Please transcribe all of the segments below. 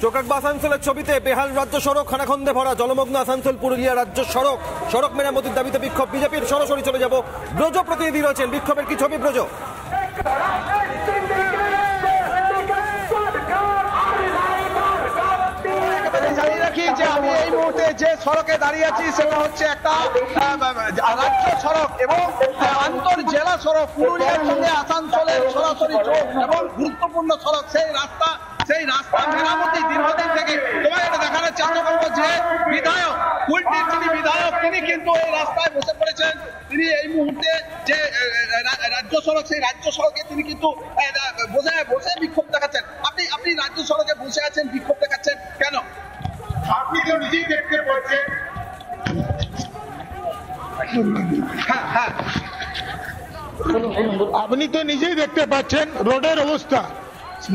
চোকাকবা আসানসোলের ছবিতে বেহাল রাজ্য সড়ক, খানাখন্দে ভরা, জলমগ্ন আসানসোল পুরুলিয়া রাজ্য সড়ক। সড়ক মেরামতির দাবিতে বিক্ষোভ বিজেপির। সরাসরি চলে যাব, ব্রজ প্রতিনিধি রয়েছেন। বিক্ষোভের কি ছবি ব্রজ? জানিয়ে রাখি যে আমি এই মুহূর্তে যে সড়কে দাঁড়িয়ে আছি সেটা হচ্ছে একটা রাজ্য সড়ক এবং আন্তর জেলা সড়ক, পুরুলিয়ার সঙ্গে আসানসোলের সরাসরি যোগ এবং গুরুত্বপূর্ণ সড়ক। সেই রাস্তা মেরামতি দীর্ঘদিন থেকে। তোমাকে এটা দেখানোর চেষ্টা করবো যে বিধায়ক কুলটির যিনি বিধায়ক তিনি কিন্তু এই রাস্তায় বসে পড়েছেন। তিনি এই মুহূর্তে যে রাজ্য সড়ক, সেই রাজ্য সড়কে তিনি কিন্তু বসে বিক্ষোভ দেখাচ্ছেন। আপনি রাজ্য সড়কে বসে আছেন, বিক্ষোভ দেখাচ্ছেন কেন? আপনি তো নিজেই দেখতে পাচ্ছেন, আপনি তো নিজেই দেখতে পাচ্ছেন রোডের অবস্থা।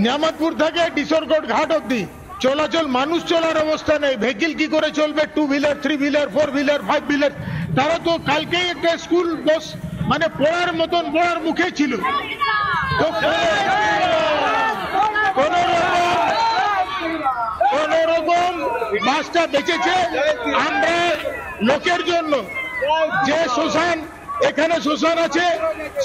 নিয়ামতপুর থেকে ডিসরগড় ঘাট অব্দি চলাচল, মানুষ চলার অবস্থা নেই। ভেহিকল কি করে চলবে? 2 হুইলার, 3 হুইলার, 4 হুইলার, 5 হুইলার। তারা তো কালকেই একটা স্কুল বাস মানে পড়ার মতন পড়ার মুখে ছিল। তো কোন রকম বাসটা বেঁচেছে। আমরা লোকের জন্য যে শ্মশান, এখানে শ্মশান আছে,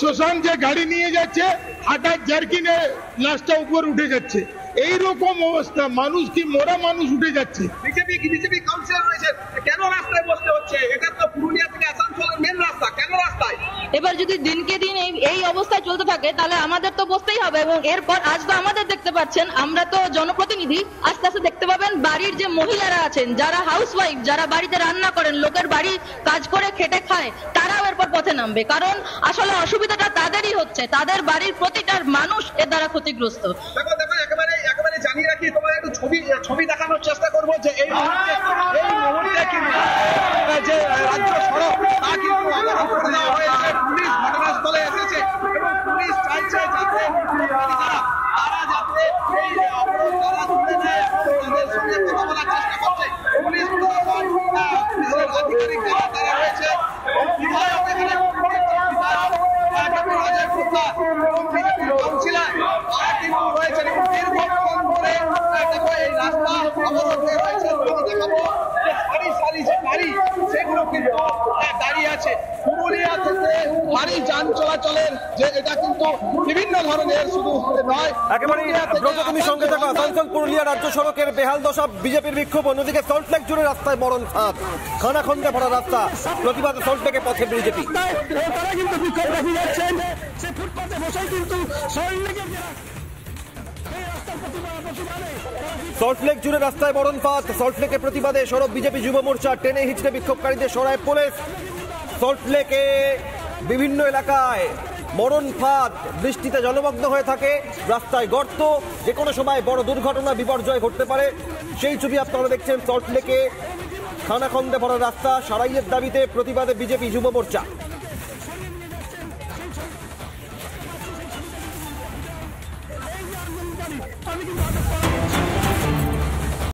শ্মশান যে গাড়ি নিয়ে যাচ্ছে হঠাৎ জার্কিনে লাশটা উপর উঠে যাচ্ছে। এইরকম অবস্থা, মানুষ কি মরা মানুষ উঠে যাচ্ছে। বিজেপি কাউন্সিলর রয়েছেন, কেন রাস্তায় বসতে হচ্ছে? এটা তো পুরুলিয়া থেকে আসানসোলের মেন রাস্তা, কেন রাস্তায়? এবার যদি দিনকে দিন এই অবস্থায় চলতে থাকে তাহলে আমাদের তো বসতেই হবে। এবং এরপর আজ তো আমাদের দেখতে পাচ্ছেন, আমরা তো জনপ্রতিনিধি, আস্তে আস্তে দেখতে পাবেন বাড়ির যে মহিলারা আছেন, যারা হাউস ওয়াইফ, যারা বাড়িতে রান্না করেন, লোকের বাড়ি কাজ করে খেটে খায়, তারাও এরপর পথে নামবে। কারণ আসলে অসুবিধাটা তাদেরই হচ্ছে, তাদের বাড়ির প্রতিটা মানুষ এর দ্বারা ক্ষতিগ্রস্ত। দেখো একেবারে জানিয়ে রাখি, তোমার একটু ছবি দেখানোর চেষ্টা করবো যে এই মুহূর্তে কিন্তু যে রাজ্য সড়ক তা কিন্তু অবরোধ করে দেওয়া হয়েছে। পুলিশ ঘটনাস্থলে এসেছে এবং পুলিশ চাইছে যাতে তারা যাতে এই অবরোধ তারা তুলে নেয়, তাদের সঙ্গে কথা বলার চেষ্টা করছে। পুলিশের আধিকারিক তারা রয়েছে এবং বিধায়ক এখানে অজয় গুপ্তা এবং বিজেপির কাউন্সিলর তারা কিন্তু রয়েছেন এবং দীর্ঘক্ষণ ধরে দেখো এই রাস্তা অবরোধ হয়ে রয়েছে। দেখাবো যে সারি যে গাড়ি সেগুলো কিন্তু দাঁড়িয়ে আছে। পুরুলিয়া থেকে ভারী যান চলাচলের যে এটা কিন্তু বিভিন্ন ধরনের, শুধু নয় একেবারে তুমি সঙ্গে থাকো। আসানসোল পুরুলিয়া রাজ্য সড়কের বেহাল দশা, বিজেপির বিক্ষোভ। অন্যদিকে সল্টলেক জুড়ে রাস্তায় মরণ ফাঁদ, খানাখন্দে ভরা রাস্তা, প্রতিবাদে সল্টলেকে পথে বিজেপি। তারা কিন্তু বিক্ষোভ দেখিয়ে যাচ্ছেন, সে ফুটপাতে বসে কিন্তু সল্টলেক জুড়ে রাস্তায় মরণ ফাঁদ, সল্টলেকের প্রতিবাদে সরব বিজেপি যুব মোর্চা। টেনে হিচড়ে বিক্ষোভকারীদের সরায় পুলিশ। সল্টলেকে বিভিন্ন এলাকায় মরণ ফাঁদ, বৃষ্টিতে জলমগ্ন হয়ে থাকে, রাস্তায় গর্ত, যে কোনো সময় বড় দুর্ঘটনা, বিপর্যয় ঘটতে পারে। সেই ছবি আপনারা দেখছেন। সল্টলেকে খানাখন্দে ভরা রাস্তা, সারাইয়ের দাবিতে প্রতিবাদে বিজেপি যুব মোর্চা।